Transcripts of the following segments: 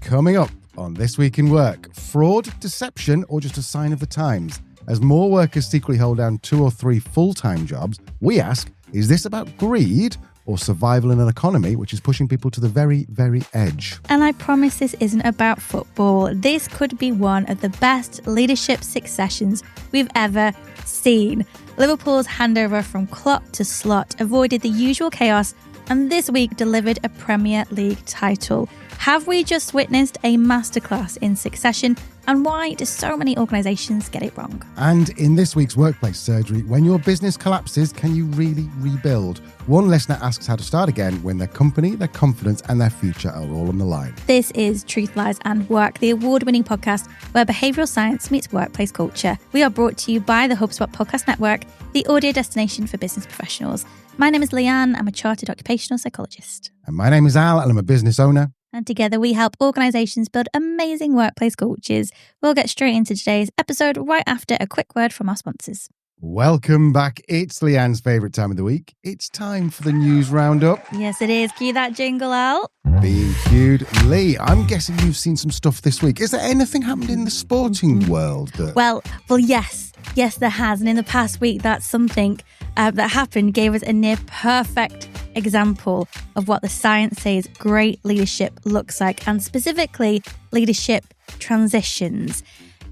Coming up on This Week in Work, fraud, deception, or just a sign of the times? As more workers secretly hold down 2 or 3 full-time jobs, we ask, is this about greed or survival in an economy which is pushing people to the very, very edge? And I promise this isn't about football. This could be one of the best leadership successions we've ever seen. Liverpool's handover from Klopp to Slot avoided the usual chaos and this week delivered a Premier League title. Have we just witnessed a masterclass in succession? And why do so many organisations get it wrong? And in this week's Workplace Surgery, when your business collapses, can you really rebuild? One listener asks how to start again when their company, their confidence and their future are all on the line. This is Truth, Lies and Work, the award-winning podcast where behavioural science meets workplace culture. We are brought to you by the HubSpot Podcast Network, the audio destination for business professionals. My name is Leanne. I'm a chartered occupational psychologist. And my name is Al, and I'm a business owner. And together we help organisations build amazing workplace cultures. We'll get straight into today's episode right after a quick word from our sponsors. Welcome back. It's Leanne's favourite time of the week. It's time for the news roundup. Yes, it is. Cue that jingle, Al. Being cued. Lee, I'm guessing you've seen some stuff this week. Is there anything happened in the sporting world? Well, yes. Yes, there has. And in the past week, that's something that happened gave us a near perfect example of what the science says great leadership looks like, and specifically leadership transitions.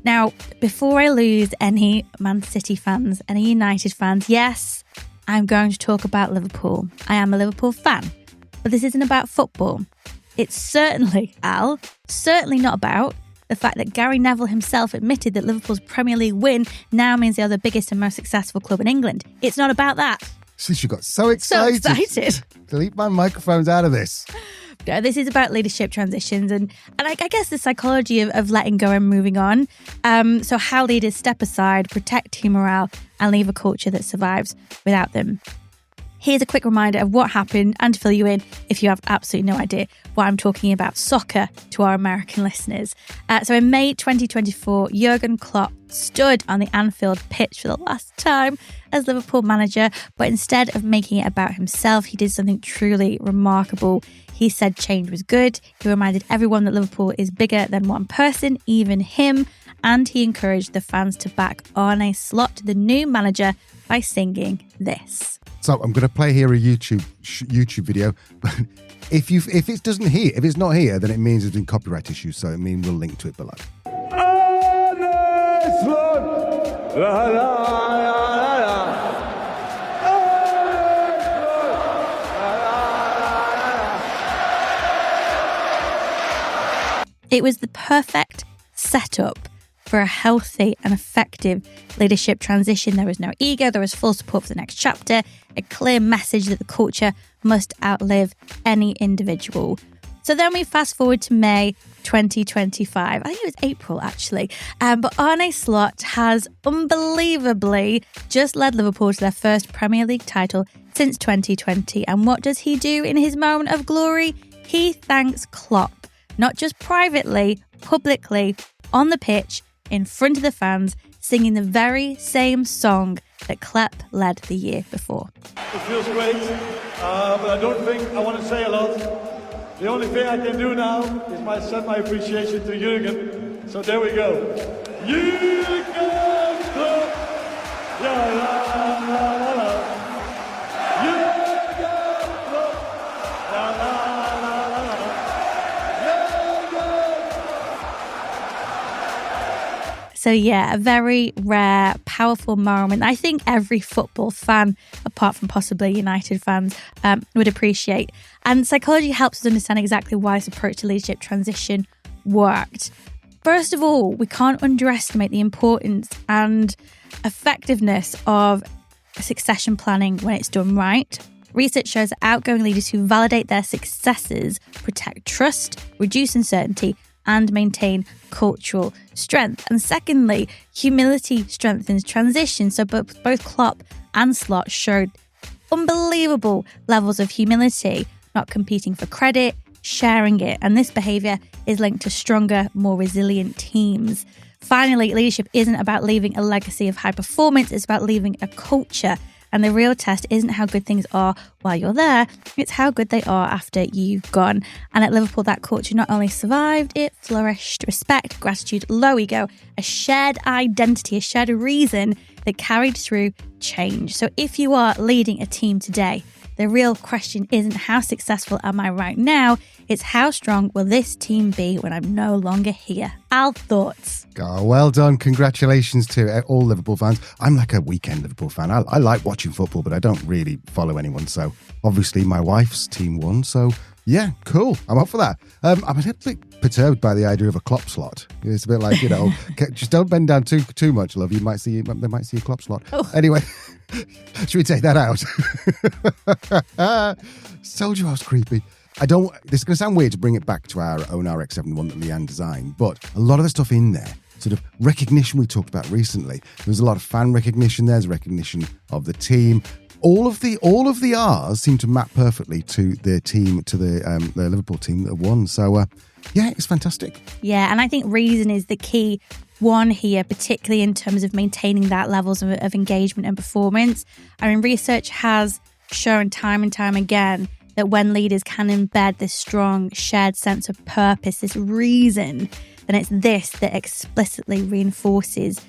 Now, before I lose any Man City fans, any United fans, yes, I'm going to talk about Liverpool. I am a Liverpool fan, but this isn't about football. It's certainly, Al, not about the fact that Gary Neville himself admitted that Liverpool's Premier League win now means they are the biggest and most successful club in England. It's not about that. Since you got so excited. Delete my microphones out of this. No, this is about leadership transitions and I guess the psychology of letting go and moving on. So how leaders step aside, protect team morale and leave a culture that survives without them. Here's a quick reminder of what happened and to fill you in if you have absolutely no idea what I'm talking about soccer to our American listeners. So in May 2024, Jurgen Klopp stood on the Anfield pitch for the last time as Liverpool manager, but instead of making it about himself, he did something truly remarkable. He said change was good. He reminded everyone that Liverpool is bigger than one person, even him, and he encouraged the fans to back Arne Slot, the new manager, by singing this. So I'm going to play here a YouTube video. if it's not here, then it means there's been copyright issues. So we'll link to it below. It was the perfect setup for a healthy and effective leadership transition. There was no ego, there was full support for the next chapter, a clear message that the culture must outlive any individual. So then we fast forward to May 2025. I think it was April actually. But Arne Slot has unbelievably just led Liverpool to their first Premier League title since 2020. And what does he do in his moment of glory? He thanks Klopp, not just privately, publicly, on the pitch, in front of the fans, singing the very same song that Klopp led the year before. It feels great, but I don't think I want to say a lot. The only thing I can do now is send my appreciation to Jurgen. So there we go. Jurgen Klopp! La, la, la, la, la. Jurgen Klopp! La, la, la, la, la. So yeah, a very rare, powerful moment. I think every football fan, apart from possibly United fans, would appreciate. And psychology helps us understand exactly why this approach to leadership transition worked. First of all, we can't underestimate the importance and effectiveness of succession planning when it's done right. Research shows that outgoing leaders who validate their successes protect trust, reduce uncertainty, and maintain cultural strength. And secondly, humility strengthens transition. So both Klopp and Slot showed unbelievable levels of humility, not competing for credit, sharing it. And this behaviour is linked to stronger, more resilient teams. Finally, leadership isn't about leaving a legacy of high performance, it's about leaving a culture. And the real test isn't how good things are while you're there, it's how good they are after you've gone. And at Liverpool, that culture not only survived, it flourished. Respect, gratitude, low ego, a shared identity, a shared reason that carried through change. So if you are leading a team today, the real question isn't how successful am I right now, it's how strong will this team be when I'm no longer here? Al, thoughts? Oh, well done. Congratulations to all Liverpool fans. I'm like a weekend Liverpool fan. I like watching football, but I don't really follow anyone. So obviously my wife's team won. So yeah, cool. I'm up for that. I'm a little bit perturbed by the idea of a Klopp slot. It's a bit like, just don't bend down too much, love. They might see a Klopp slot. Oh. Anyway, should we take that out? Told you I was creepy. This is going to sound weird to bring it back to our own RX-71 that Leanne designed, but a lot of the stuff in there, sort of recognition we talked about recently, there's a lot of fan recognition, there's recognition of the team. All of the R's seem to map perfectly to the team, to the Liverpool team that won. So, yeah, it's fantastic. Yeah, and I think reason is the key one here, particularly in terms of maintaining that levels of engagement and performance. I mean, research has shown time and time again that when leaders can embed this strong shared sense of purpose, this reason, then it's this that explicitly reinforces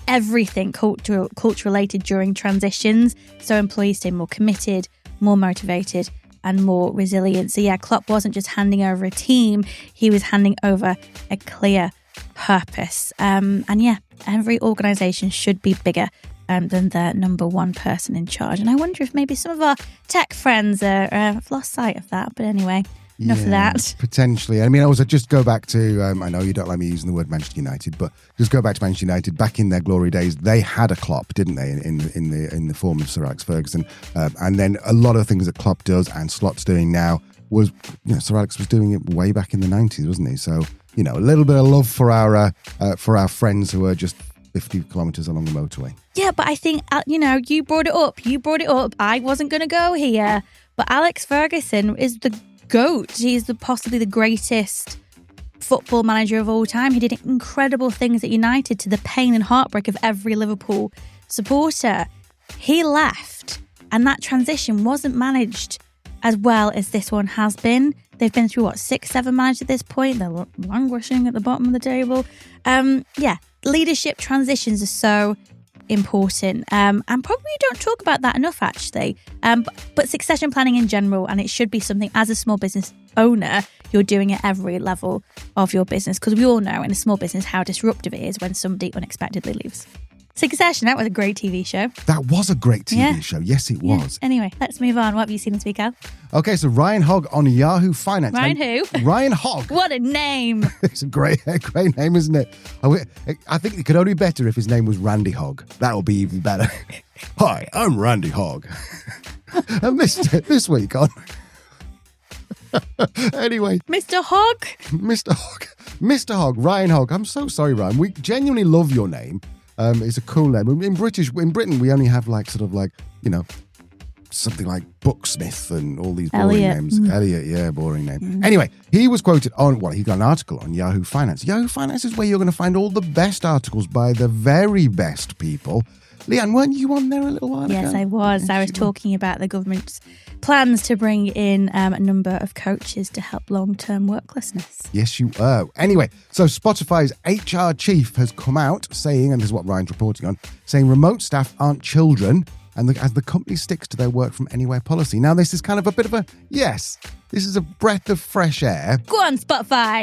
everything culture related during transitions, so employees stay more committed, more motivated and more resilient. So yeah, Klopp wasn't just handing over a team, he was handing over a clear purpose. And yeah, every organisation should be bigger than the number one person in charge. And I wonder if maybe some of our tech friends have lost sight of that. But anyway, enough of that. Potentially. I mean, just go back to, I know you don't like me using the word Manchester United, but just go back to Manchester United. Back in their glory days, they had a Klopp, didn't they, in the form of Sir Alex Ferguson. And then a lot of things that Klopp does and Slot's doing now was, Sir Alex was doing it way back in the 90s, wasn't he? So, a little bit of love for our friends who are just 50 kilometres along the motorway. Yeah, but I think, you brought it up. I wasn't going to go here. But Alex Ferguson is the GOAT. He's possibly the greatest football manager of all time. He did incredible things at United to the pain and heartbreak of every Liverpool supporter. He left, and that transition wasn't managed as well as this one has been. They've been through, 6-7 managers at this point. They're languishing at the bottom of the table. Leadership transitions are so important, and probably don't talk about that enough, actually. But succession planning in general, and it should be something as a small business owner you're doing at every level of your business, because we all know in a small business how disruptive it is when somebody unexpectedly leaves. Succession, that was a great TV show. That was a great TV show. Yes, it was. Anyway, let's move on. What have you seen this week, Al? Okay, so Ryan Hogg on Yahoo Finance. Ryan who? Ryan Hogg. What a name. It's a great name, isn't it? I think it could only be better if his name was Randy Hogg. That would be even better. Hi, I'm Randy Hogg. And this week on... Anyway. Mr. Hogg. Mr. Hogg, Ryan Hogg. I'm so sorry, Ryan. We genuinely love your name. It's a cool name. In Britain, we only have something like Booksmith and all these boring names. Elliott, yeah, boring name. Anyway, he was quoted on, he got an article on Yahoo Finance. Yahoo Finance is where you're going to find all the best articles by the very best people. Leanne, weren't you on there a little while ago? Yes, I was. I was talking about the government's plans to bring in a number of coaches to help long-term worklessness. Yes, you were. Anyway, so Spotify's HR chief has come out saying, and this is what Ryan's reporting on, saying remote staff aren't children, and as the company sticks to their work from anywhere policy. Now, this is kind of a bit of this is a breath of fresh air. Go on, Spotify.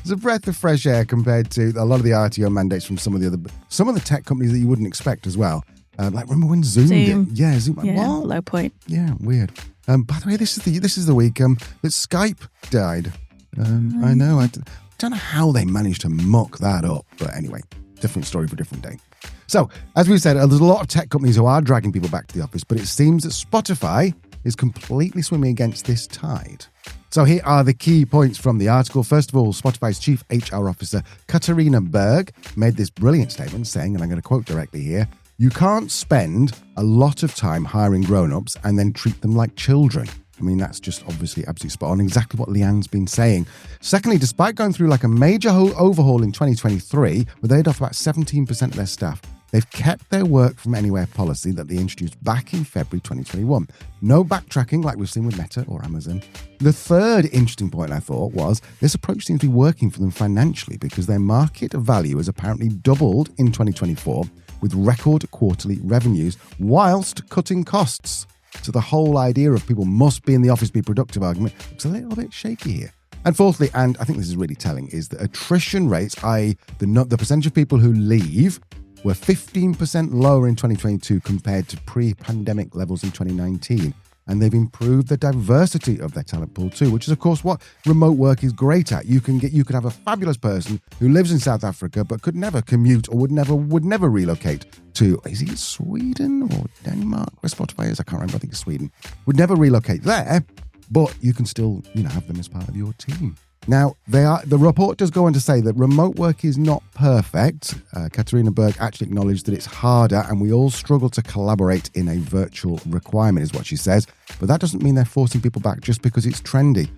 It's a breath of fresh air compared to a lot of the RTO mandates from some of the tech companies that you wouldn't expect as well. Like remember when Zoom did? Yeah, Zoom. Yeah, what? Low point. Yeah, weird. By the way, this is the week that Skype died. I know. I don't know how they managed to muck that up, but anyway, different story for a different day. So, as we said, there's a lot of tech companies who are dragging people back to the office, but it seems that Spotify is completely swimming against this tide. So here are the key points from the article. First of all, Spotify's chief HR officer, Katarina Berg, made this brilliant statement saying, and I'm going to quote directly here, "You can't spend a lot of time hiring grown-ups and then treat them like children." I mean, that's just obviously absolutely spot on, exactly what Leanne's been saying. Secondly, despite going through a major overhaul in 2023, where they laid off about 17% of their staff, They've kept their work from anywhere policy that they introduced back in February 2021. No backtracking like we've seen with Meta or Amazon. The third interesting point I thought was this approach seems to be working for them financially because their market value has apparently doubled in 2024 with record quarterly revenues whilst cutting costs. So the whole idea of people must be in the office, be productive argument looks a little bit shaky here. And fourthly, and I think this is really telling, is that attrition rates, i.e. the percentage of people who leave, were 15% lower in 2022 compared to pre-pandemic levels in 2019. And they've improved the diversity of their talent pool too, which is, of course, what remote work is great at. You could have a fabulous person who lives in South Africa but could never commute or would never relocate to, is it Sweden or Denmark where Spotify is? I can't remember. I think it's Sweden. Would never relocate there, but you can still, have them as part of your team. Now, the report does go on to say that remote work is not perfect. Katarina Berg actually acknowledged that it's harder and we all struggle to collaborate in a virtual requirement, is what she says. But that doesn't mean they're forcing people back just because it's trendy.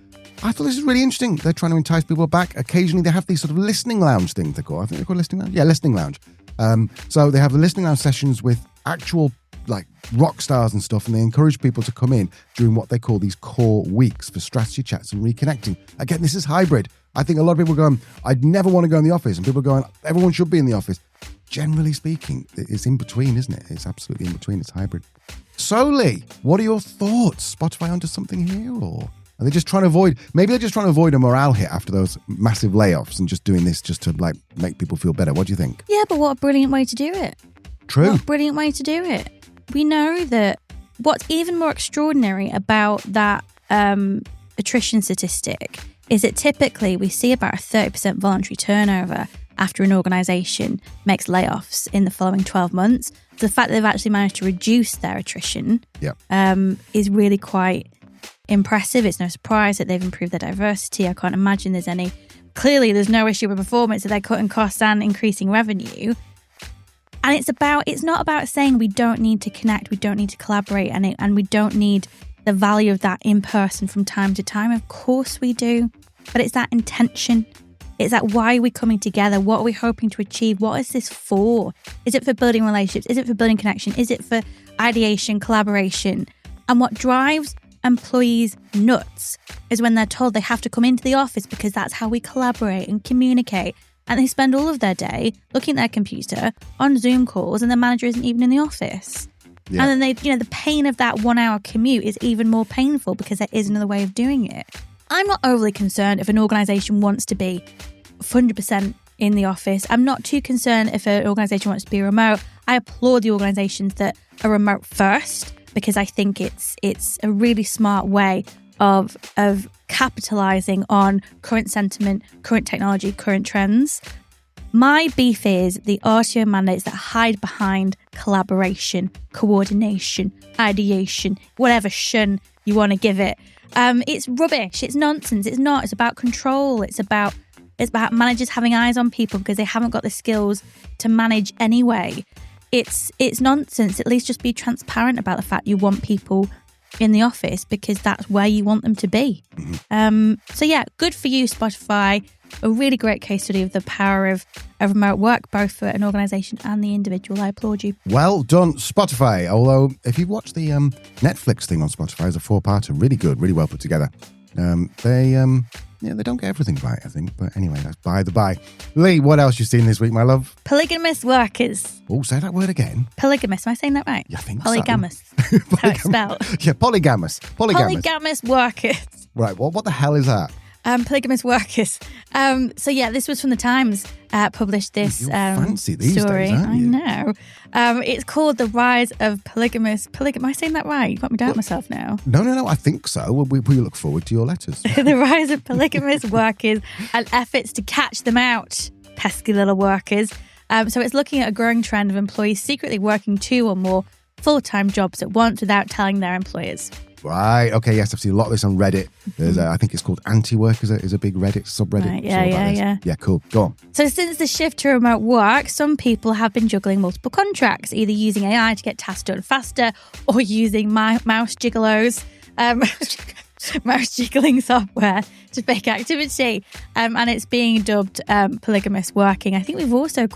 I thought this is really interesting. They're trying to entice people back. Occasionally, they have these sort of listening lounge things they call. I think they're called listening lounge. Yeah, listening lounge. So they have the listening lounge sessions with actual rock stars and stuff, and they encourage people to come in during what they call these core weeks for strategy chats and reconnecting. Again, this is hybrid. I think a lot of people are going, I'd never want to go in the office, and people are going, everyone should be in the office. Generally speaking, it's in between, isn't it? It's absolutely in between. It's hybrid. So, Lee, what are your thoughts? Spotify onto something here, or are they just trying to avoid, maybe they're just trying to avoid a morale hit after those massive layoffs and just doing this just to make people feel better? What do you think? Yeah, but what a brilliant way to do it. True. What a brilliant way to do it. We know that what's even more extraordinary about that attrition statistic is that typically we see about a 30% voluntary turnover after an organisation makes layoffs in the following 12 months. So the fact that they've actually managed to reduce their attrition is really quite impressive. It's no surprise that they've improved their diversity. I can't imagine clearly there's no issue with performance, that they're cutting costs and increasing revenue. And it's not about saying we don't need to connect, we don't need to collaborate, and we don't need the value of that in person from time to time. Of course we do, but it's that intention. It's that why are we coming together? What are we hoping to achieve? What is this for? Is it for building relationships? Is it for building connection? Is it for ideation, collaboration? And what drives employees nuts is when they're told they have to come into the office because that's how we collaborate and communicate. And they spend all of their day looking at their computer on Zoom calls and the manager isn't even in the office. Yeah. And then the pain of that 1 hour commute is even more painful because there is another way of doing it. I'm not overly concerned if an organisation wants to be 100% in the office. I'm not too concerned if an organisation wants to be remote. I applaud the organisations that are remote first because I think it's a really smart way of capitalising on current sentiment, current technology, current trends. My beef is the RTO mandates that hide behind collaboration, coordination, ideation, whatever shun you want to give it. It's rubbish. It's nonsense. It's not. It's about control. It's about managers having eyes on people because they haven't got the skills to manage anyway. It's nonsense. At least just be transparent about the fact you want people in the office because that's where you want them to be. So yeah, good for you, Spotify. A really great case study of the power of remote work, both for an organisation and the individual. I applaud you. Well done, Spotify. Although, if you've watched the Netflix thing on Spotify, it's a 4-parter. Really good, really well put together. They don't get everything right, I think. But anyway, that's by the by. Lee, what else you seen this week, my love? Polygamous workers. Oh, say that word again. Polygamous. Am I saying that right? Yeah, I think polygamous. So. That's how it's spelled. Yeah, polygamous. Polygamous workers. Right, what the hell is that? Polygamous workers. So yeah, this was from the Times. Published this fancy these story. Days, aren't you? I know. It's called "The Rise of Polygamous." Am I saying that right? You got me doubting myself now. No. I think so. We look forward to your letters. The rise of polygamous workers and efforts to catch them out. Pesky little workers. So it's looking at a growing trend of employees secretly working 2 or more full-time jobs at once without telling their employers. Right. Okay. Yes, I've seen a lot of this on Reddit. There's, I think it's called Anti-Work is a big Reddit subreddit. Right, yeah. Yeah, cool. Go on. So since the shift to remote work, some people have been juggling multiple contracts, either using AI to get tasks done faster or using mouse gigolos. mouse jiggling software to fake activity. And it's being dubbed polygamous working. I think we've also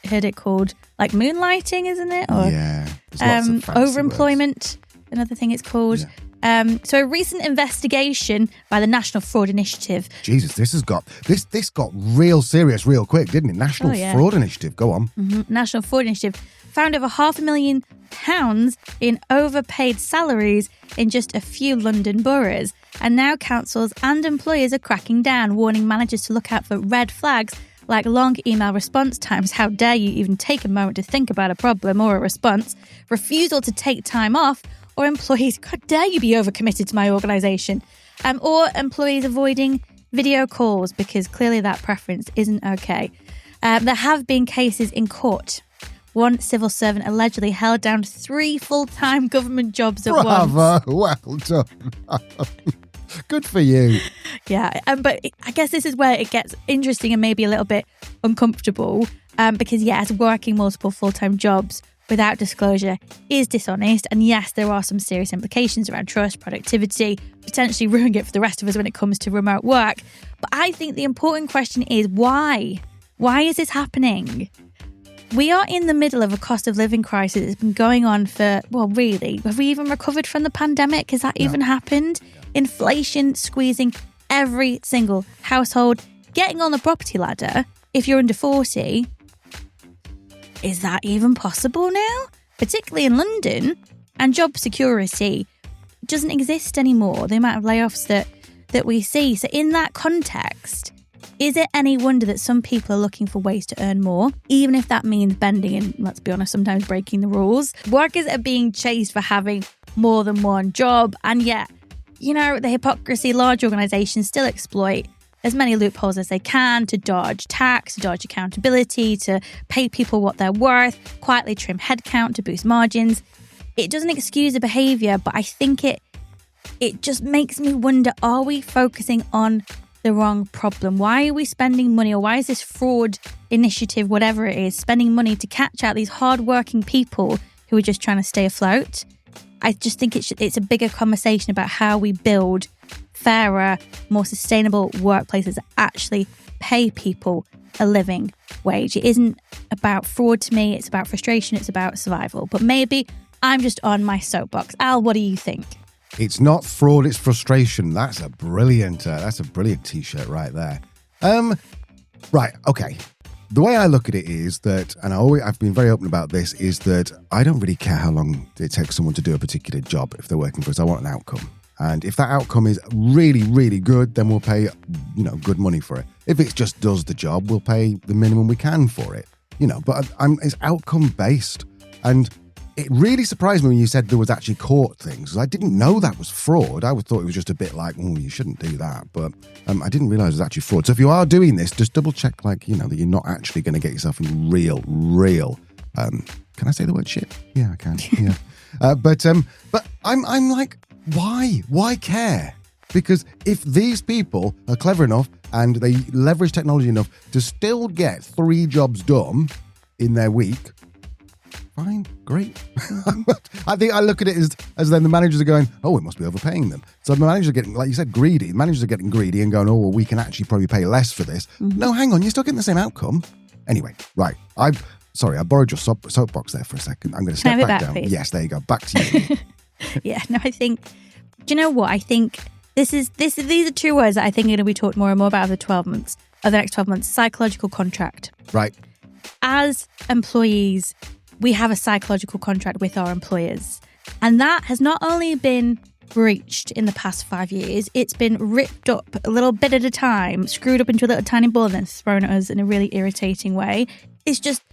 heard it called like moonlighting, isn't it? Or yeah. overemployment, words. Another thing it's called. Yeah. So a recent investigation by the National Fraud Initiative. Jesus, this got real serious real quick, didn't it? National Fraud Initiative. Go on. Mm-hmm. National Fraud Initiative found over £500,000 in overpaid salaries in just a few London boroughs. And now councils and employers are cracking down, warning managers to look out for red flags like long email response times. How dare you even take a moment to think about a problem or a response? Refusal to take time off. Or employees, how dare you be overcommitted to my organisation? Or employees avoiding video calls because clearly that preference isn't okay. There have been cases in court. One civil servant allegedly held down 3 full-time government jobs at once. Bravo, well done. Good for you. Yeah, but I guess this is where it gets interesting and maybe a little bit uncomfortable because, yes, working multiple full-time jobs without disclosure is dishonest. And yes, there are some serious implications around trust, productivity, potentially ruining it for the rest of us when it comes to remote work. But I think the important question is why? Why is this happening? We are in the middle of a cost of living crisis that's been going on for, well, really, have we even recovered from the pandemic? Has that even happened? Inflation squeezing every single household, getting on the property ladder if you're under 40. Is that even possible now? Particularly in London, and job security doesn't exist anymore, the amount of layoffs that we see. So in that context, is it any wonder that some people are looking for ways to earn more, even if that means bending and, let's be honest, sometimes breaking the rules? Workers are being chased for having more than one job, and yet, you know, the hypocrisy large organisations still exploit as many loopholes as they can to dodge tax, to dodge accountability, to pay people what they're worth, quietly trim headcount to boost margins. It doesn't excuse the behaviour, but I think it just makes me wonder, are we focusing on the wrong problem? Why are we spending money, or why is this fraud initiative, whatever it is, spending money to catch out these hard-working people who are just trying to stay afloat? I just think it's a bigger conversation about how we build fairer, more sustainable workplaces that actually pay people a living wage. It isn't about fraud to me, it's about frustration, it's about survival. But maybe I'm just on my soapbox. Al, what do you think? It's not fraud, it's frustration. That's a brilliant t-shirt right there. Right, okay. The way I look at it is that, and I've been very open about this, is that I don't really care how long it takes someone to do a particular job if they're working for us. I want an outcome. And if that outcome is really, really good, then we'll pay, good money for it. If it just does the job, we'll pay the minimum we can for it. But it's outcome based. And it really surprised me when you said there was actually court things, because I didn't know that was fraud. I thought it was just a bit like, you shouldn't do that. But I didn't realize it was actually fraud. So if you are doing this, just double check, that you're not actually going to get yourself in real, can I say the word shit? Yeah, I can. Yeah. But I'm like, why? Why care? Because if these people are clever enough and they leverage technology enough to still get 3 jobs done in their week, fine, great. I think I look at it as then the managers are going, oh, it must be overpaying them. So the managers are getting, like you said, greedy. The managers are getting greedy and going, oh, well, we can actually probably pay less for this. Mm-hmm. No, hang on, you're still getting the same outcome. Anyway, right. I borrowed your soapbox there for a second. I'm going to step back down. Please? Yes, there you go. Back to you. Yeah, no, I think, do you know what? I think these are 2 words that I think are going to be talked more and more about over the next 12 months. Psychological contract. Right. As employees, we have a psychological contract with our employers. And that has not only been breached in the past 5 years, it's been ripped up a little bit at a time, screwed up into a little tiny ball and then thrown at us in a really irritating way. There's just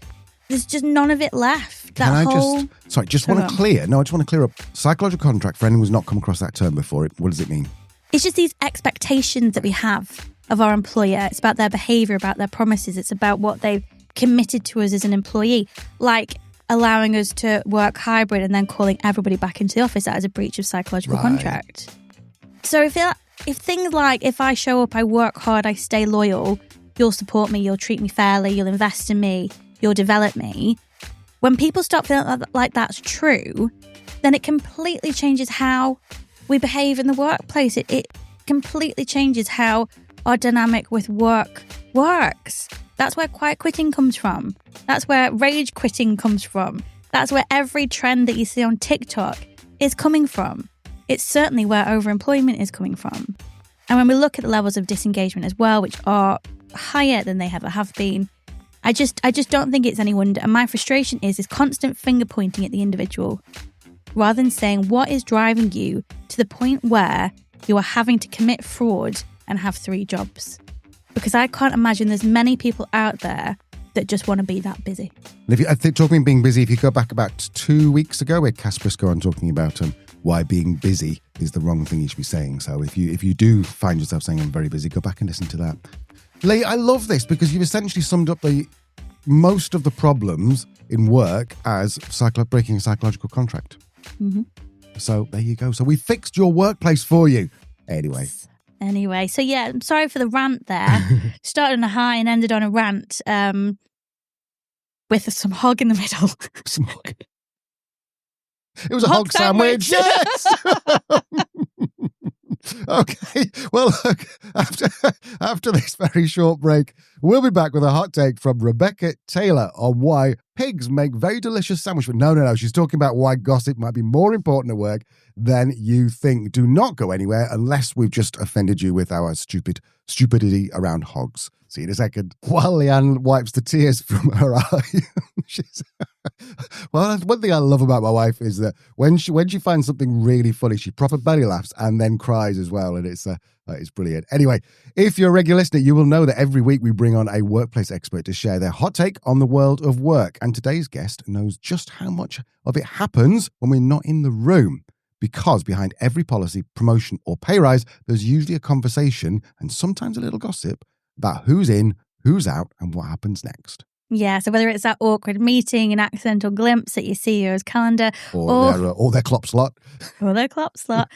none of it left. I just want to clear up. Psychological contract, for anyone who's not come across that term before, what does it mean? It's just these expectations that we have of our employer. It's about their behaviour, about their promises. It's about what they've committed to us as an employee. Like allowing us to work hybrid and then calling everybody back into the office. That is a breach of psychological contract. So if things like, if I show up, I work hard, I stay loyal, you'll support me, you'll treat me fairly, you'll invest in me, you'll develop me. When people start feeling like that's true, then it completely changes how we behave in the workplace. It completely changes how our dynamic with work works. That's where quiet quitting comes from. That's where rage quitting comes from. That's where every trend that you see on TikTok is coming from. It's certainly where overemployment is coming from. And when we look at the levels of disengagement as well, which are higher than they ever have been, I just don't think it's any wonder. And my frustration is this constant finger pointing at the individual, rather than saying what is driving you to the point where you are having to commit fraud and have 3 jobs. Because I can't imagine there's many people out there that just want to be that busy. I think talking being busy, if you go back about 2 weeks ago, we had Cass Briscoe on talking about why being busy is the wrong thing you should be saying. So if you do find yourself saying I'm very busy, go back and listen to that. Lee, I love this because you've essentially summed up most of the problems in work as breaking a psychological contract. Mm-hmm. So there you go. So we fixed your workplace for you. Anyway, so yeah, I'm sorry for the rant there. Started on a high and ended on a rant with some hog in the middle. Some hog. It was a hog sandwich. Yes. Okay. Well, look, after this very short break, we'll be back with a hot take from Rebecca Taylor on why pigs make very delicious sandwiches. No. She's talking about why gossip might be more important at work than you think. Do not go anywhere unless we've just offended you with our stupidity around hogs. See you in a second. While Leanne wipes the tears from her eye, well, one thing I love about my wife is that when she finds something really funny, she proper belly laughs and then cries as well, and it's brilliant. Anyway, if you're a regular listener, you will know that every week we bring on a workplace expert to share their hot take on the world of work, and today's guest knows just how much of it happens when we're not in the room. Because behind every policy, promotion, or pay rise, there's usually a conversation and sometimes a little gossip about who's in, who's out, and what happens next. Yeah, so whether it's that awkward meeting, an accidental glimpse at your CEO's calendar, or their clop slot. Or their clop slot.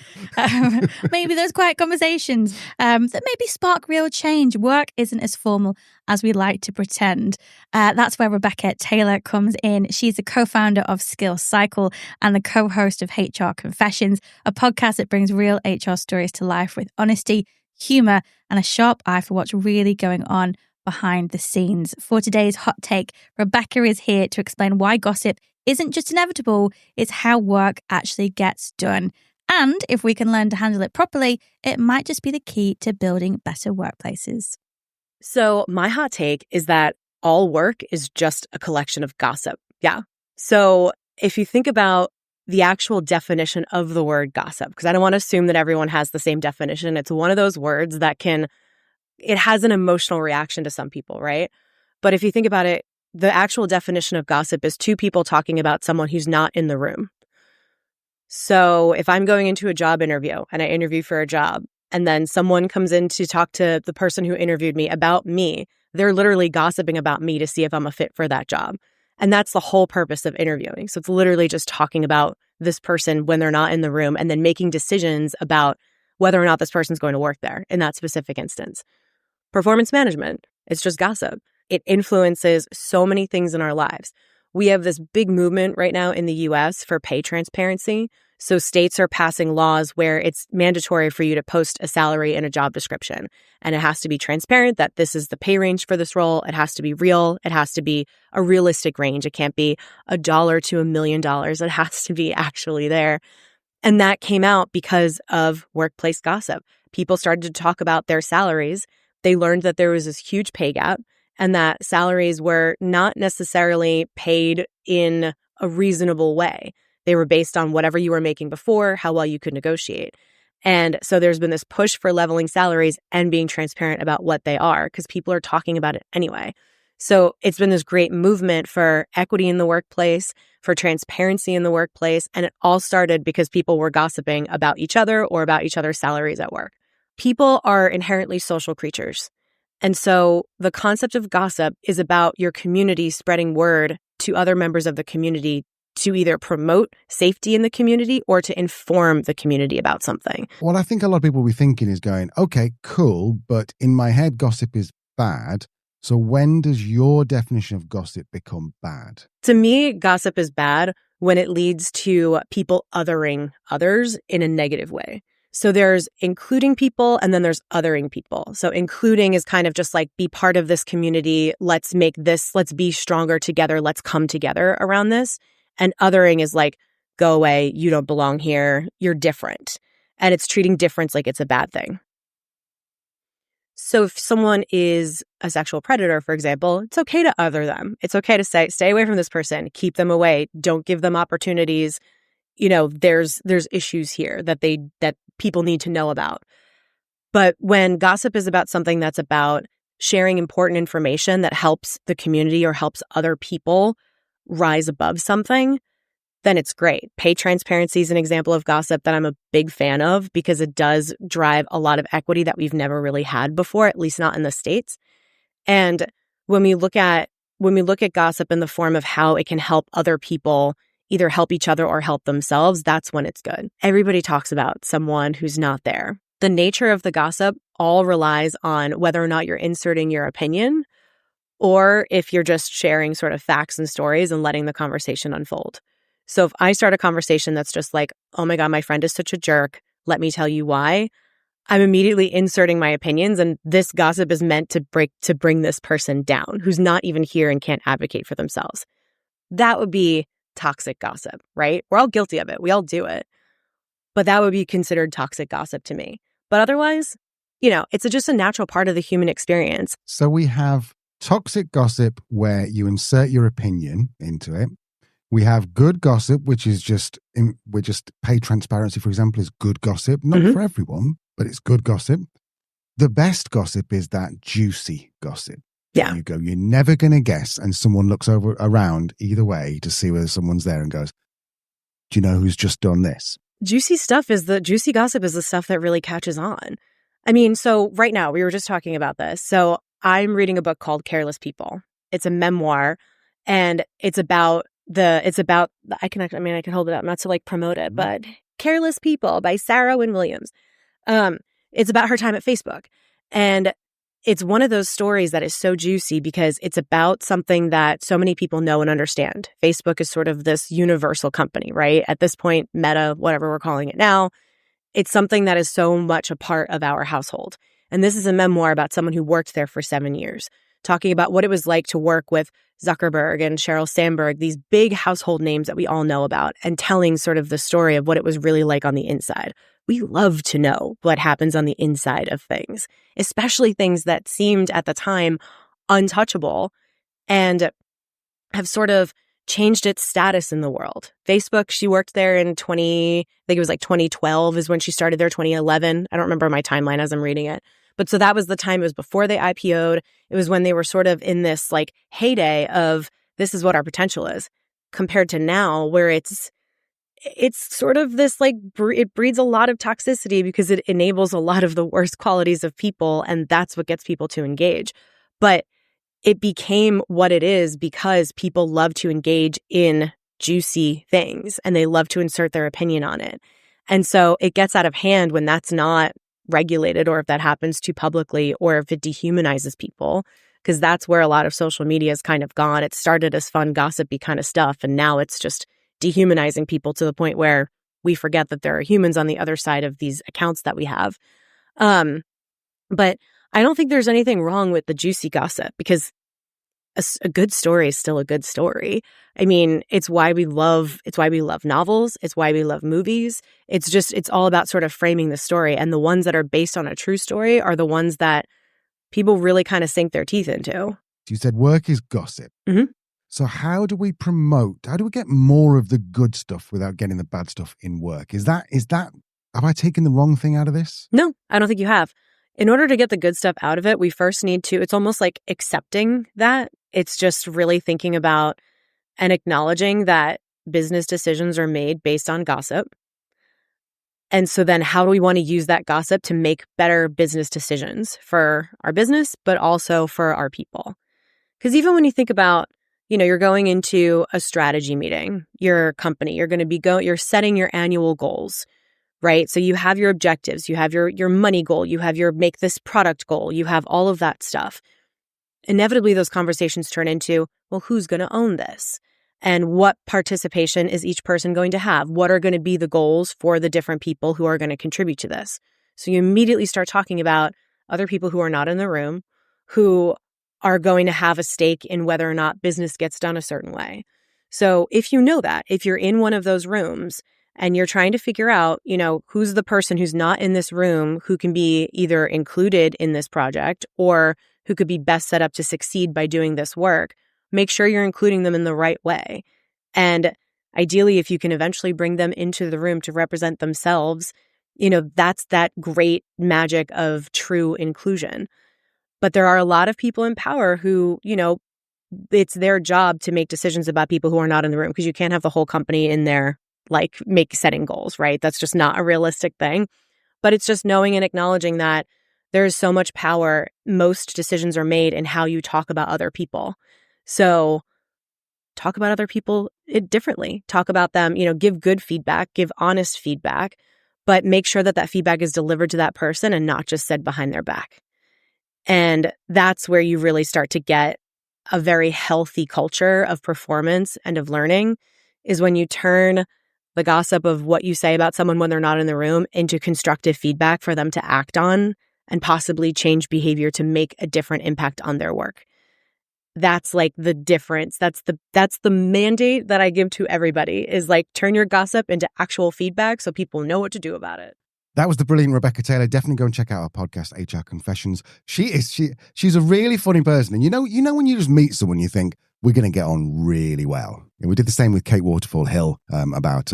Maybe those quiet conversations that maybe spark real change. Work isn't as formal as we like to pretend. That's where Rebecca Taylor comes in. She's the co-founder of SkillCycle and the co-host of HR Confessions, a podcast that brings real HR stories to life with honesty, humor, and a sharp eye for what's really going on behind the scenes. For today's hot take, Rebecca is here to explain why gossip isn't just inevitable, it's how work actually gets done. And if we can learn to handle it properly, it might just be the key to building better workplaces. So my hot take is that all work is just a collection of gossip. Yeah. So if you think about the actual definition of the word gossip, because I don't want to assume that everyone has the same definition. It's one of those words that it has an emotional reaction to some people, right? But if you think about it, the actual definition of gossip is 2 people talking about someone who's not in the room. So if I'm going into a job interview and I interview for a job, and then someone comes in to talk to the person who interviewed me about me, they're literally gossiping about me to see if I'm a fit for that job. And that's the whole purpose of interviewing. So it's literally just talking about this person when they're not in the room and then making decisions about whether or not this person's going to work there in that specific instance. Performance management, it's just gossip. It influences so many things in our lives. We have this big movement right now in the US for pay transparency. So states are passing laws where it's mandatory for you to post a salary and a job description. And it has to be transparent that this is the pay range for this role. It has to be real. It has to be a realistic range. It can't be $1 to $1 million. It has to be actually there. And that came out because of workplace gossip. People started to talk about their salaries. They learned that there was this huge pay gap and that salaries were not necessarily paid in a reasonable way. They were based on whatever you were making before, how well you could negotiate. And so there's been this push for leveling salaries and being transparent about what they are because people are talking about it anyway. So it's been this great movement for equity in the workplace, for transparency in the workplace. And it all started because people were gossiping about each other or about each other's salaries at work. People are inherently social creatures. And so the concept of gossip is about your community spreading word to other members of the community to either promote safety in the community or to inform the community about something. What I think a lot of people will be thinking is going, okay, cool, but in my head, gossip is bad. So when does your definition of gossip become bad? To me, gossip is bad when it leads to people othering others in a negative way. So there's including people and then there's othering people. So including is kind of just like, be part of this community. Let's be stronger together. Let's come together around this. And othering is like, go away. You don't belong here. You're different. And it's treating difference like it's a bad thing. So if someone is a sexual predator, for example, it's okay to other them. It's okay to say, stay away from this person, keep them away, don't give them opportunities. There's issues here that people need to know about. But when gossip is about something that's about sharing important information that helps the community or helps other people rise above something, then it's great. Pay transparency is an example of gossip that I'm a big fan of because it does drive a lot of equity that we've never really had before, at least not in the States. And when we look at gossip in the form of how it can help other people either help each other or help themselves, that's when it's good. Everybody talks about someone who's not there. The nature of the gossip all relies on whether or not you're inserting your opinion or if you're just sharing sort of facts and stories and letting the conversation unfold. So if I start a conversation that's just like, oh my God, my friend is such a jerk, let me tell you why, I'm immediately inserting my opinions, and this gossip is meant to bring this person down who's not even here and can't advocate for themselves. That would be toxic gossip, right? We're all guilty of it. We all do it. But that would be considered toxic gossip to me. But otherwise, it's just a natural part of the human experience. So we have toxic gossip where you insert your opinion into it. We have good gossip, which is just pay transparency, for example, is good gossip. Not for everyone, but it's good gossip. The best gossip is that juicy gossip. Yeah. You're never going to guess. And someone looks around either way to see whether someone's there and goes, do you know who's just done this? Juicy gossip is the stuff that really catches on. I mean, so right now we were just talking about this. So I'm reading a book called Careless People. It's a memoir and I can hold it up, not to like promote it, but Careless People by Sarah Wynne Williams. It's about her time at Facebook. And it's one of those stories that is so juicy because it's about something that so many people know and understand. Facebook is sort of this universal company, right? At this point, Meta, whatever we're calling it now, it's something that is so much a part of our household. And this is a memoir about someone who worked there for 7 years, talking about what it was like to work with Zuckerberg and Sheryl Sandberg, these big household names that we all know about, and telling sort of the story of what it was really like on the inside. We love to know what happens on the inside of things, especially things that seemed at the time untouchable and have sort of changed its status in the world. Facebook, she worked there in 2012 is when she started there, 2011. I don't remember my timeline as I'm reading it. But so that was the time, it was before they IPO'd. It was when they were sort of in this like heyday of this is what our potential is, compared to now where it's sort of this like, it breeds a lot of toxicity because it enables a lot of the worst qualities of people. And that's what gets people to engage. But it became what it is because people love to engage in juicy things and they love to insert their opinion on it. And so it gets out of hand when that's not regulated, or if that happens too publicly, or if it dehumanizes people, because that's where a lot of social media has kind of gone. It started as fun, gossipy kind of stuff, and now it's just dehumanizing people to the point where we forget that there are humans on the other side of these accounts that we have. But I don't think there's anything wrong with the juicy gossip because a good story is still a good story. I mean, it's why we love novels. It's why we love movies. It's all about sort of framing the story. And the ones that are based on a true story are the ones that people really kind of sink their teeth into. You said work is gossip. Mm-hmm. So how do we get more of the good stuff without getting the bad stuff in work? Is that, have I taken the wrong thing out of this? No, I don't think you have. In order to get the good stuff out of it, we first need to, it's almost like accepting that. It's just really thinking about and acknowledging that business decisions are made based on gossip. And so then how do we want to use that gossip to make better business decisions for our business, but also for our people? Because even when you think about, you're going into a strategy meeting, your company, you're setting your annual goals, right? So you have your objectives, you have your money goal, you have your make this product goal, you have all of that stuff. Inevitably, those conversations turn into, well, who's going to own this? And what participation is each person going to have? What are going to be the goals for the different people who are going to contribute to this? So you immediately start talking about other people who are not in the room, who are going to have a stake in whether or not business gets done a certain way. So if you know that, if you're in one of those rooms and you're trying to figure out, who's the person who's not in this room who can be either included in this project or who could be best set up to succeed by doing this work, make sure you're including them in the right way. And ideally, if you can eventually bring them into the room to represent themselves, that's that great magic of true inclusion. But there are a lot of people in power who, it's their job to make decisions about people who are not in the room, because you can't have the whole company in there, setting goals, right? That's just not a realistic thing. But it's just knowing and acknowledging that there is so much power. Most decisions are made in how you talk about other people. So talk about other people differently. Talk about them, give good feedback, give honest feedback, but make sure that feedback is delivered to that person and not just said behind their back. And that's where you really start to get a very healthy culture of performance and of learning, is when you turn the gossip of what you say about someone when they're not in the room into constructive feedback for them to act on and possibly change behavior to make a different impact on their work. That's the difference. That's the mandate that I give to everybody, is turn your gossip into actual feedback so people know what to do about it. That was the brilliant Rebecca Taylor. Definitely go and check out our podcast, HR Confessions. She's a really funny person. And you know when you just meet someone, you think, we're going to get on really well. And we did the same with Kate Waterfall Hill about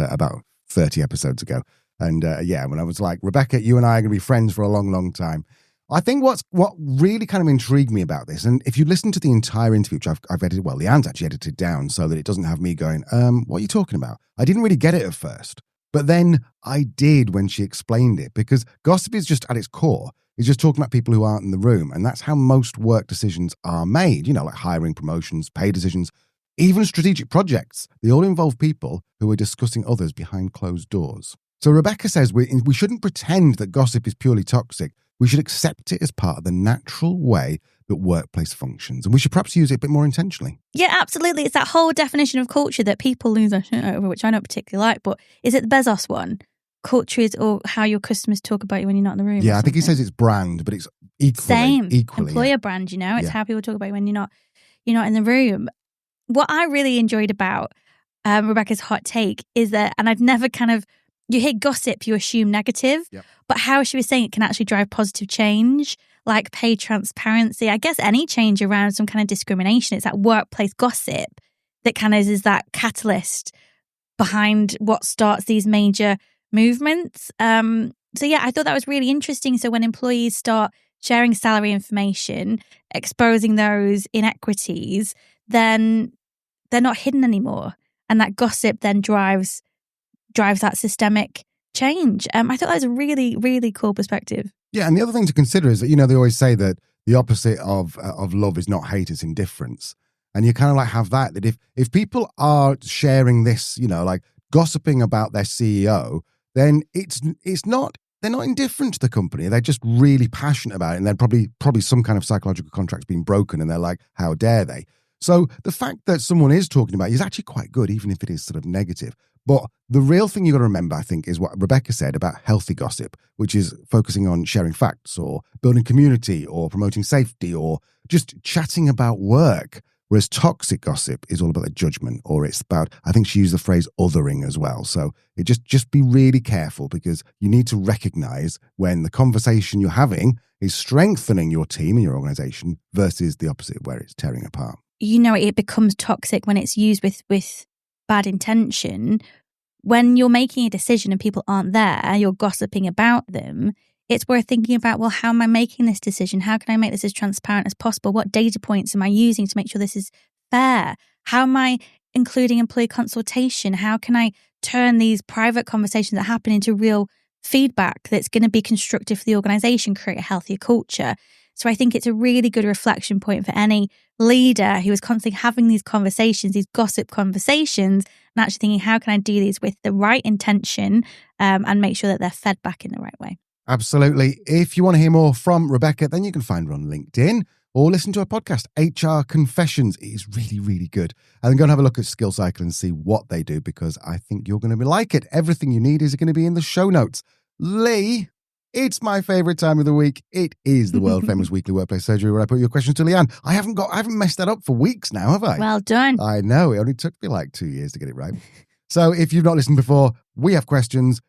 30 episodes ago. And when I was like, Rebecca, you and I are going to be friends for a long, long time. I think what really kind of intrigued me about this, and if you listen to the entire interview, which I've edited, Leanne's actually edited down so that it doesn't have me going, what are you talking about? I didn't really get it at first. But then I did when she explained it, because gossip is just at its core, is just talking about people who aren't in the room. And that's how most work decisions are made, like hiring, promotions, pay decisions, even strategic projects. They all involve people who are discussing others behind closed doors. So Rebecca says we shouldn't pretend that gossip is purely toxic. We should accept it as part of the natural way that workplace functions. And we should perhaps use it a bit more intentionally. Yeah, absolutely. It's that whole definition of culture that people lose their shit over, which I don't particularly like. But is it the Bezos one? Culture is or how your customers talk about you when you're not in the room. Yeah, I think he says it's brand, but it's equally. Employer brand, It's how people talk about you when you're not in the room. What I really enjoyed about Rebecca's hot take is that, and I've never you hear gossip, you assume negative, yep. But how she was saying it can actually drive positive change, like pay transparency. I guess any change around some kind of discrimination. It's that workplace gossip that is that catalyst behind what starts these major movements. So yeah, I thought that was really interesting. So when employees start sharing salary information, exposing those inequities, then they're not hidden anymore. And that gossip then drives that systemic change. I thought that was a really, really cool perspective. Yeah, and the other thing to consider is that, they always say that the opposite of love is not hate, it's indifference. And you kind of have that if people are sharing this, gossiping about their CEO, then they're not indifferent to the company. They're just really passionate about it. And then probably some kind of psychological contract's been broken and they're like, how dare they? So the fact that someone is talking about it is actually quite good, even if it is sort of negative. But the real thing you got to remember, I think, is what Rebecca said about healthy gossip, which is focusing on sharing facts or building community or promoting safety or just chatting about work. Whereas toxic gossip is all about the judgment, or it's about, I think she used the phrase othering as well. So it just be really careful, because you need to recognize when the conversation you're having is strengthening your team and your organization versus the opposite, where it's tearing apart. It becomes toxic when it's used with bad intention. When you're making a decision and people aren't there, you're gossiping about them, it's worth thinking about, well, how am I making this decision? How can I make this as transparent as possible? What data points am I using to make sure this is fair? How am I including employee consultation? How can I turn these private conversations that happen into real feedback that's going to be constructive for the organization, create a healthier culture? So I think it's a really good reflection point for any leader who is constantly having these conversations, these gossip conversations, and actually thinking, how can I do these with the right intention and make sure that they're fed back in the right way? Absolutely. If you want to hear more from Rebecca, then you can find her on LinkedIn, or listen to a podcast, HR Confessions. It is really, really good. And then go and have a look at SkillCycle and see what they do, because I think you're going to like it. Everything you need is going to be in the show notes. Lee, it's my favorite time of the week. It is the world famous weekly workplace surgery where I put your questions to Leanne. I haven't messed that up for weeks now, have I? Well done. I know. It only took me like 2 years to get it right. So if you've not listened before, we have questions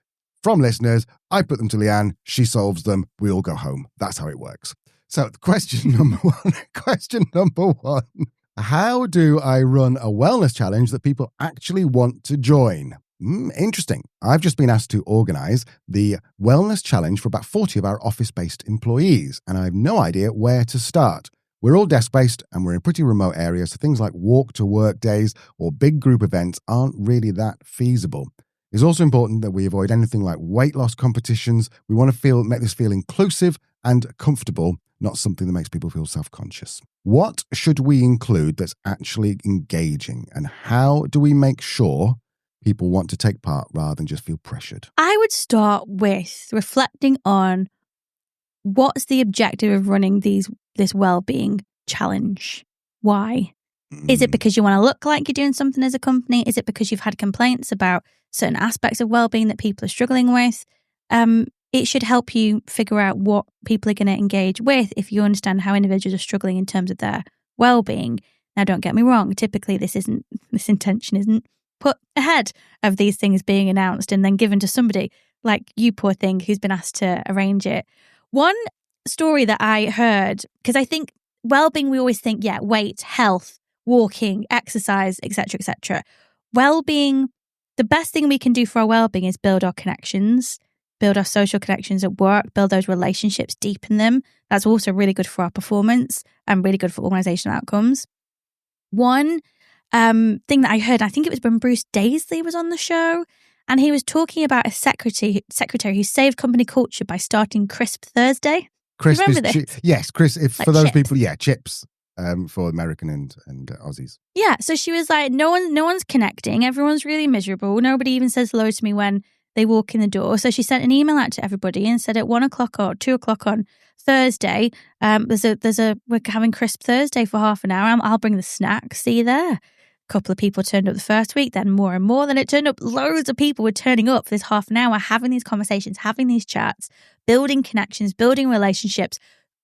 from listeners. I put them to Leanne. She solves them. We all go home. That's how it works. So question number one. How do I run a wellness challenge that people actually want to join? Interesting. I've just been asked to organize the wellness challenge for about 40 of our office-based employees, and I have no idea where to start. We're all desk-based and we're in pretty remote areas, so things like walk-to-work days or big group events aren't really that feasible. It's also important that we avoid anything like weight loss competitions. We want to make this feel inclusive and comfortable, not something that makes people feel self-conscious. What should we include that's actually engaging, and how do we make sure people want to take part rather than just feel pressured? I would start with reflecting on what's the objective of running this well-being challenge. Why? Is it because you want to look like you're doing something as a company? Is it because you've had complaints about certain aspects of well-being that people are struggling with? It should help you figure out what people are going to engage with if you understand how individuals are struggling in terms of their well-being. Now, don't get me wrong. Typically, this intention isn't put ahead of these things being announced and then given to somebody like you, poor thing, who's been asked to arrange it. One story that I heard, because I think well-being, we always think, weight, health, walking, exercise, etc., etc. Well-being, the best thing we can do for our well-being is build our connections, build our social connections at work, build those relationships, deepen them. That's also really good for our performance and really good for organizational outcomes. One thing that I heard, I think it was when Bruce Daisley was on the show, and he was talking about a secretary who saved company culture by starting Crisp Thursday. Crisp remember this? Yes, Chris. Like for those chips. people, chips for American and Aussies. Yeah, so she was like, no one's connecting. Everyone's really miserable. Nobody even says hello to me when they walk in the door. So she sent an email out to everybody and said at 1 o'clock or 2 o'clock on Thursday, we're having Crisp Thursday for half an hour. I'll bring the snacks. See you there. A couple of people turned up the first week, then more and more. Then it turned up, loads of people were turning up for this half an hour, having these conversations, having these chats, building connections, building relationships,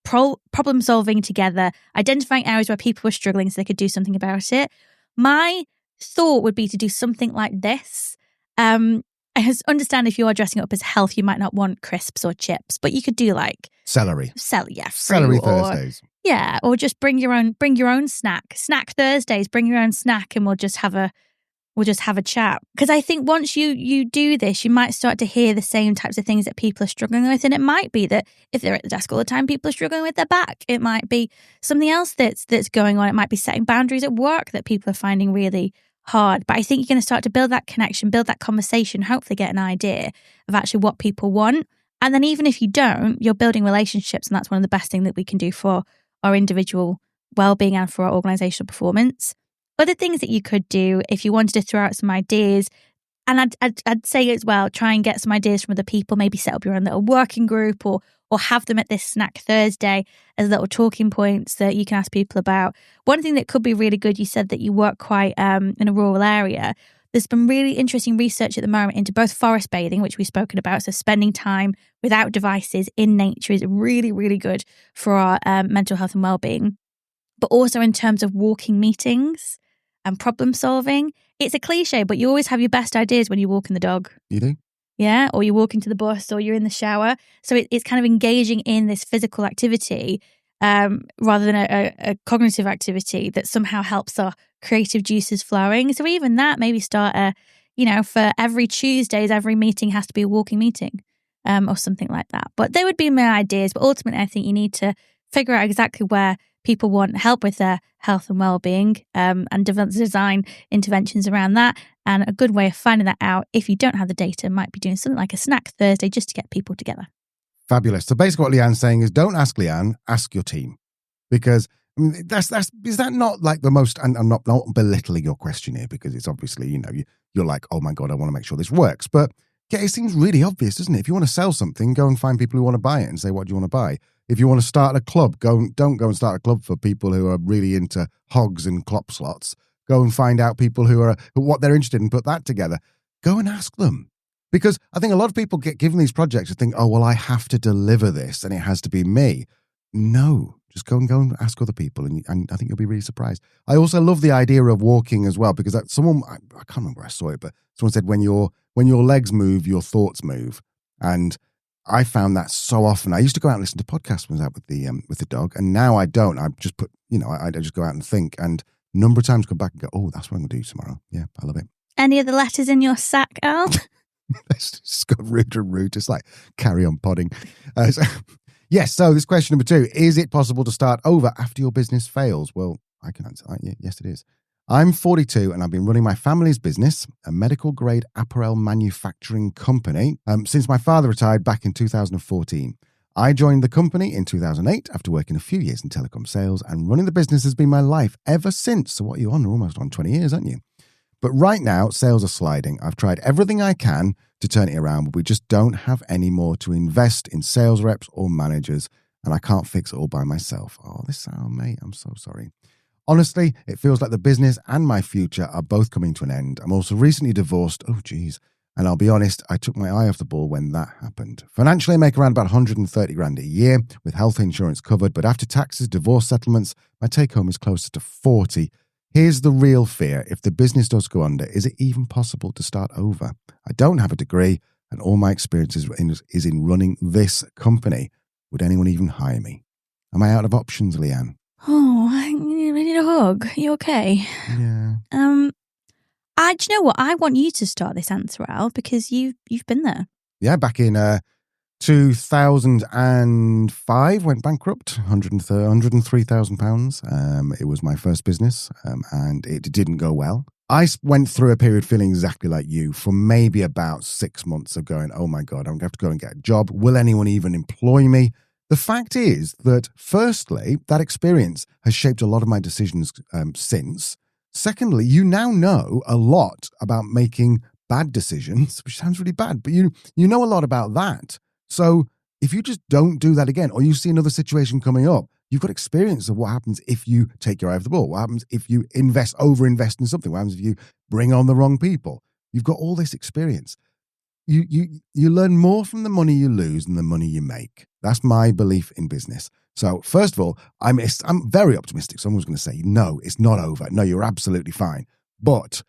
problem solving together, identifying areas where people were struggling so they could do something about it. My thought would be to do something like this. I understand if you are dressing up as health, you might not want crisps or chips, but you could do like celery Thursdays. Yeah, or just bring your own snack. Snack Thursdays, bring your own snack, and we'll just have a chat. Because I think once you do this, you might start to hear the same types of things that people are struggling with. And it might be that if they're at the desk all the time, people are struggling with their back. It might be something else that's going on. It might be setting boundaries at work that people are finding really hard. But I think you're going to start to build that connection, build that conversation, hopefully get an idea of actually what people want. And then even if you don't, you're building relationships. And that's one of the best things that we can do for our individual well-being and for our organizational performance. Other things that you could do if you wanted to throw out some ideas, and I'd say as well, try and get some ideas from other people, maybe set up your own little working group or have them at this Snack Thursday as little talking points that you can ask people about. One thing that could be really good, you said that you work quite in a rural area. There's been really interesting research at the moment into both forest bathing, which we've spoken about. So spending time without devices in nature is really, really good for our mental health and well-being. But also in terms of walking meetings and problem solving. It's a cliche, but you always have your best ideas when you're walking the dog. You do? Yeah, or you're walking to the bus or you're in the shower. So it's kind of engaging in this physical activity rather than a cognitive activity that somehow helps our creative juices flowing. So even that, maybe start for every Tuesdays, every meeting has to be a walking meeting or something like that. But they would be my ideas. But ultimately, I think you need to figure out exactly where people want help with their health and well-being and design interventions around that. And a good way of finding that out, if you don't have the data, might be doing something like a Snack Thursday just to get people together. Fabulous. So basically what Leanne's saying is don't ask Leanne, ask your team. Because is that not like the most, and I'm not belittling your question here because it's obviously, you're like, oh my God, I want to make sure this works. But Yeah, it seems really obvious, doesn't it? If you want to sell something, go and find people who want to buy it and say, what do you want to buy? If you want to start a club, don't go and start a club for people who are really into hogs and clop slots. Go and find out people who are what they're interested in, put that together. Go and ask them. Because I think a lot of people get given these projects and think, oh, well, I have to deliver this and it has to be me. No, just go and ask other people, and I think you'll be really surprised. I also love the idea of walking as well, because I can't remember where I saw it, but someone said when your legs move, your thoughts move. And I found that so often. I used to go out and listen to podcasts when I was out with the dog, and now I don't. I just I just go out and think, and a number of times come back and go, oh, that's what I'm going to do tomorrow. Yeah, I love it. Any other letters in your sack, Al? It's just got root and root. It's like carry on podding. Yes, so this question number 2, is it possible to start over after your business fails? Well, I can answer that. Yes, it is. I'm 42 and I've been running my family's business, a medical-grade apparel manufacturing company, since my father retired back in 2014. I joined the company in 2008 after working a few years in telecom sales, and running the business has been my life ever since. So what are you on? You're almost on 20 years, aren't you? But right now, sales are sliding. I've tried everything I can to turn it around, but we just don't have any more to invest in sales reps or managers, and I can't fix it all by myself. Oh, mate, I'm so sorry. Honestly, it feels like the business and my future are both coming to an end. I'm also recently divorced. Oh, geez. And I'll be honest, I took my eye off the ball when that happened. Financially, I make around about 130 grand a year with health insurance covered, but after taxes, divorce settlements, my take home is closer to 40. Here's the real fear. If the business does go under, is it even possible to start over? I don't have a degree, and all my experience is in running this company. Would anyone even hire me? Am I out of options, Leanne? Oh, I need a hug. Are you okay? Yeah. Do you know what? I want you to start this answer, Al, because you've been there. Yeah, back in 2005, went bankrupt, £103,000. It was my first business, and it didn't go well. I went through a period feeling exactly like you for maybe about 6 months of going, oh my God, I'm going to have to go and get a job. Will anyone even employ me? The fact is that, firstly, that experience has shaped a lot of my decisions since. Secondly, you now know a lot about making bad decisions, which sounds really bad, but you know a lot about that. So if you just don't do that again, or you see another situation coming up, you've got experience of what happens if you take your eye off the ball. What happens if you overinvest in something? What happens if you bring on the wrong people? You've got all this experience. You learn more from the money you lose than the money you make. That's my belief in business. So first of all, I'm very optimistic. Someone's going to say, no, it's not over. No, you're absolutely fine. But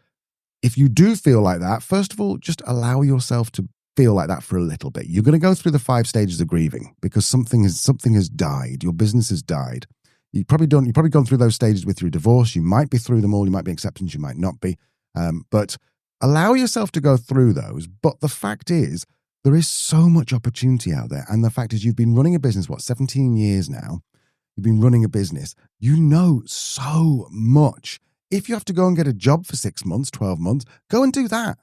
if you do feel like that, first of all, just allow yourself to feel like that for a little bit. You're going to go through the 5 stages of grieving because something has died. Your business has died. You've probably gone through those stages with your divorce. You might be through them all. You might be acceptance. You might not be. But allow yourself to go through those. But the fact is, there is so much opportunity out there. And the fact is, you've been running a business, 17 years now? You've been running a business. You know so much. If you have to go and get a job for 6 months, 12 months, go and do that.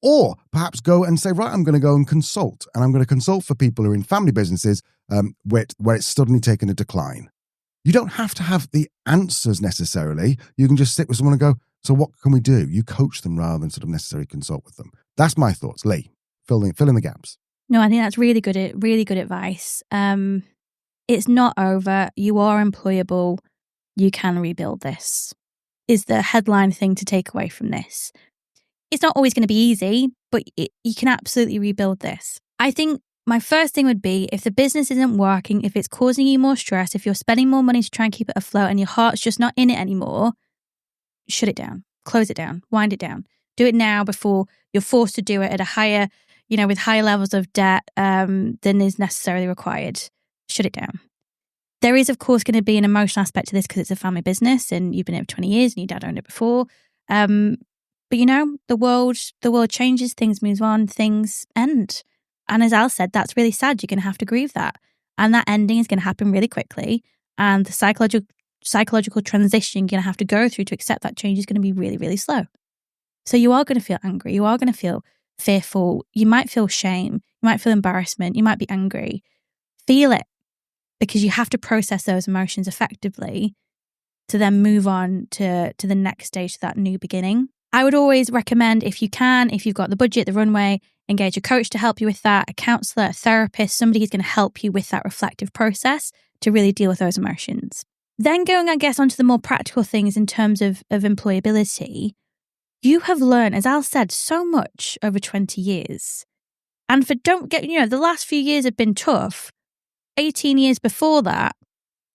Or perhaps go and say, right, I'm going to go and consult. And I'm going to consult for people who are in family businesses where it's suddenly taken a decline. You don't have to have the answers necessarily. You can just sit with someone and go, so what can we do? You coach them rather than sort of necessarily consult with them. That's my thoughts. Lee, fill in the gaps. No, I think that's really good advice. It's not over. You are employable. You can rebuild this, is the headline thing to take away from this. It's not always going to be easy, but you can absolutely rebuild this. I think my first thing would be, if the business isn't working, if it's causing you more stress, if you're spending more money to try and keep it afloat and your heart's just not in it anymore, shut it down, close it down, wind it down. Do it now before you're forced to do it at a higher, with higher levels of debt than is necessarily required. Shut it down. There is, of course, going to be an emotional aspect to this because it's a family business and you've been in it for 20 years and your dad owned it before. But the world changes, things move on, things end. And as Al said, that's really sad. You're going to have to grieve that. And that ending is going to happen really quickly. And the psychological transition you're going to have to go through to accept that change is going to be really, really slow. So you are going to feel angry. You are going to feel fearful. You might feel shame. You might feel embarrassment. You might be angry. Feel it, because you have to process those emotions effectively to then move on to the next stage, to that new beginning. I would always recommend, if you can, if you've got the budget, the runway, engage a coach to help you with that, a counselor, a therapist, somebody who's going to help you with that reflective process to really deal with those emotions. Then going, I guess, onto the more practical things in terms of employability, you have learned, as Al said, so much over 20 years. And the last few years have been tough. 18 years before that,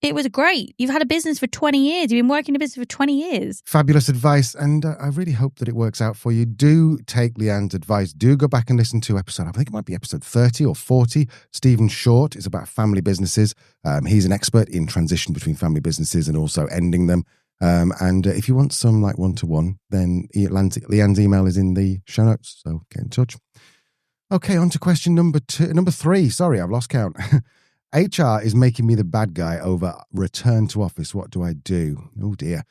it was great. You've had a business for 20 years. You've been working in a business for 20 years. Fabulous advice. And I really hope that it works out for you. Do take Leanne's advice. Do go back and listen to episode, I think it might be episode 30 or 40. Stephen Short is about family businesses. He's an expert in transition between family businesses and also ending them. And if you want some like one-to-one, then Leanne's email is in the show notes. So get in touch. Okay, on to question number 3. Sorry, I've lost count. HR is making me the bad guy over return to office. What do I do? Oh dear.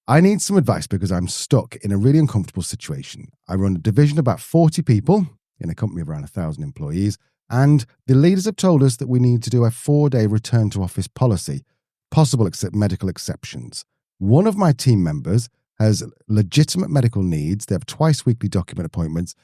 I need some advice because I'm stuck in a really uncomfortable situation. I run a division of about 40 people in a company of around 1,000 employees, and the leaders have told us that we need to do a 4-day return to office policy, possible medical exceptions. One of my team members has legitimate medical needs. They have twice weekly doctor appointments,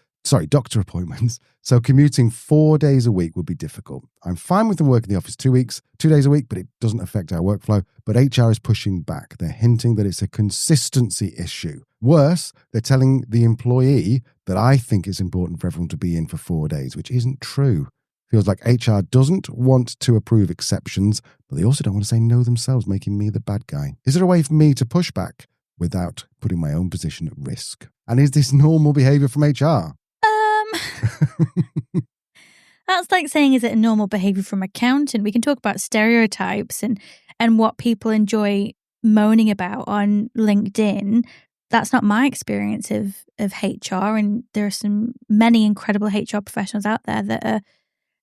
so commuting 4 days a week would be difficult. I'm fine with them working in the office 2 days a week, but it doesn't affect our workflow. But HR is pushing back. They're hinting that it's a consistency issue. Worse, they're telling the employee that I think it's important for everyone to be in for 4 days, which isn't true. Feels like HR doesn't want to approve exceptions, but they also don't want to say no themselves, making me the bad guy. Is there a way for me to push back without putting my own position at risk? And is this normal behavior from HR? That's like saying, is it a normal behavior from accountant? We can talk about stereotypes and what people enjoy moaning about on LinkedIn. That's not my experience of HR, and there are many incredible HR professionals out there that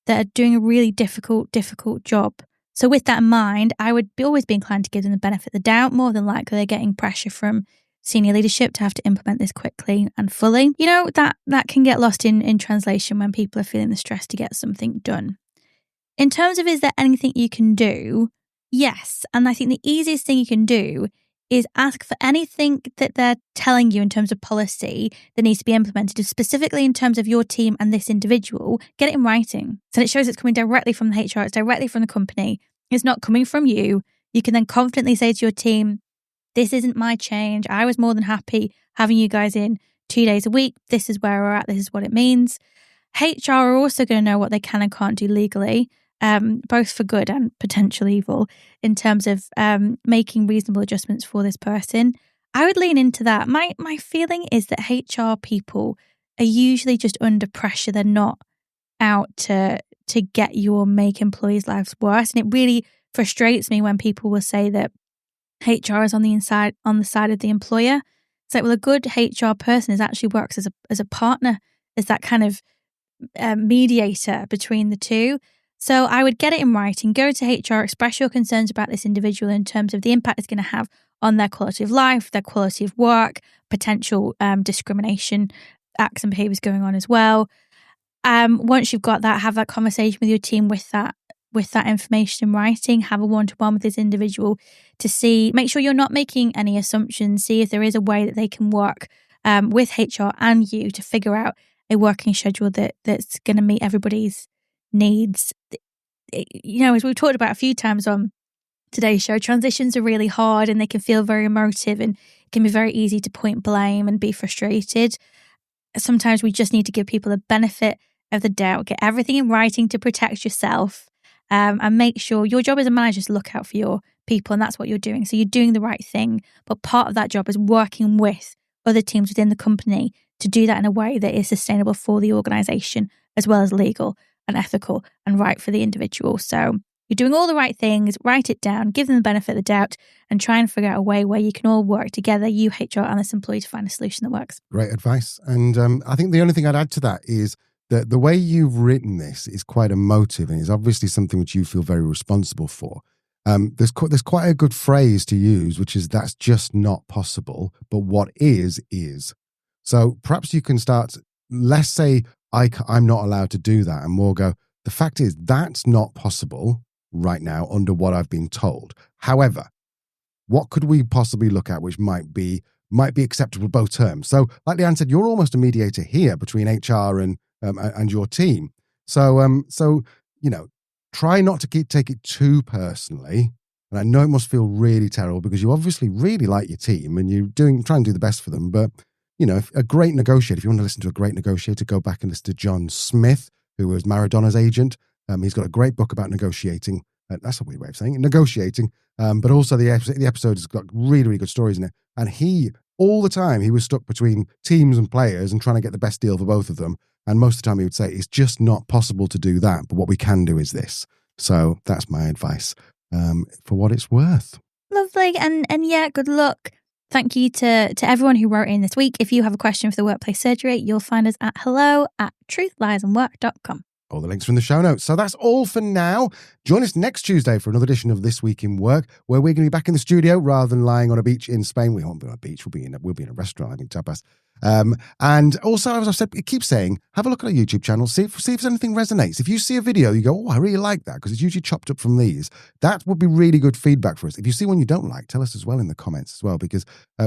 are doing a really difficult job. So with that in mind, I would always be inclined to give them the benefit of the doubt. More than likely, they're getting pressure from senior leadership to have to implement this quickly and fully. That can get lost in translation when people are feeling the stress to get something done. In terms of, is there anything you can do? Yes. And I think the easiest thing you can do is ask for anything that they're telling you in terms of policy that needs to be implemented, specifically in terms of your team and this individual. Get it in writing. So it shows it's coming directly from the HR, it's directly from the company. It's not coming from you. You can then confidently say to your team, this isn't my change. I was more than happy having you guys in 2 days a week. This is where we're at. This is what it means. HR are also going to know what they can and can't do legally, both for good and potential evil, in terms of making reasonable adjustments for this person. I would lean into that. My feeling is that HR people are usually just under pressure. They're not out to get you or make employees' lives worse. And it really frustrates me when people will say that HR is on the side of the employer. It's like, well, a good HR person actually works as a partner, as that kind of mediator between the two. So I would get it in writing, go to HR, express your concerns about this individual in terms of the impact it's going to have on their quality of life, their quality of work, potential discrimination acts and behaviours going on as well. Once you've got that, have that conversation with your team with that information in writing, have a one-to-one with this individual to make sure you're not making any assumptions, see if there is a way that they can work with HR and you to figure out a working schedule that's going to meet everybody's needs. As we've talked about a few times on today's show, transitions are really hard and they can feel very emotive and it can be very easy to point blame and be frustrated. Sometimes we just need to give people the benefit of the doubt, get everything in writing to protect yourself. And make sure your job as a manager is to look out for your people, and that's what you're doing. So you're doing the right thing, but part of that job is working with other teams within the company to do that in a way that is sustainable for the organisation, as well as legal and ethical and right for the individual. So you're doing all the right things, write it down, give them the benefit of the doubt, and try and figure out a way where you can all work together, you, HR, and this employee, to find a solution that works. Great advice. And I think the only thing I'd add to that is that the way you've written this is quite emotive and is obviously something which you feel very responsible for. There's quite a good phrase to use, which is, that's just not possible, but what is. So perhaps you can start, less say, I'm not allowed to do that, and more go, the fact is that's not possible right now under what I've been told. However, what could we possibly look at which might be might be acceptable both terms. So like Leanne said, you're almost a mediator here between HR and your team. So, try not to take it too personally. And I know it must feel really terrible because you obviously really like your team and you're try and do the best for them. But, if a great negotiator, if you want to listen to a great negotiator, go back and listen to John Smith, who was Maradona's agent. He's got a great book about negotiating. That's a weird way of saying it, negotiating. But also the episode has got really, really good stories in it. And all the time, he was stuck between teams and players and trying to get the best deal for both of them. And most of the time he would say, it's just not possible to do that. But what we can do is this. So that's my advice for what it's worth. Lovely. And yeah, good luck. Thank you to everyone who wrote in this week. If you have a question for the Workplace Surgery, you'll find us at hello@truthliesandwork.com. All the links are in the show notes. So that's all for now. Join us next Tuesday for another edition of This Week in Work, where we're going to be back in the studio rather than lying on a beach in Spain. We won't be on a beach. We'll be in a restaurant having tapas. And also, as I've said, keep saying, have a look at our YouTube channel, see if anything resonates. If you see a video, you go, oh, I really like that, because it's usually chopped up from these. That would be really good feedback for us. If you see one you don't like, tell us as well in the comments as well, because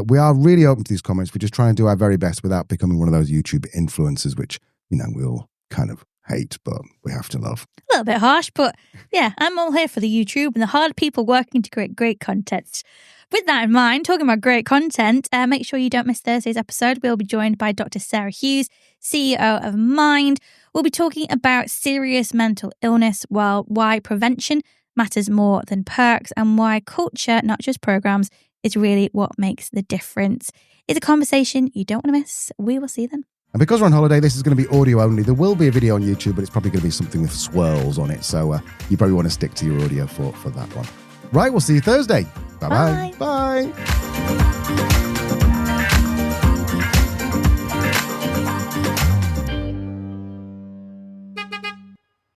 we are really open to these comments. We're just trying to do our very best without becoming one of those YouTube influencers, which, we all kind of hate, but we have to love. A little bit harsh, but yeah, I'm all here for the YouTube and the hard people working to create great content. With that in mind, talking about great content, make sure you don't miss Thursday's episode. We'll be joined by Dr. Sarah Hughes, CEO of Mind. We'll be talking about serious mental illness, why prevention matters more than perks, and why culture, not just programs, is really what makes the difference. It's a conversation you don't want to miss. We will see you then. And because we're on holiday, this is going to be audio only. There will be a video on YouTube, but it's probably going to be something with swirls on it. So you probably want to stick to your audio for that one. Right, we'll see you Thursday. Bye-bye. Bye. Bye.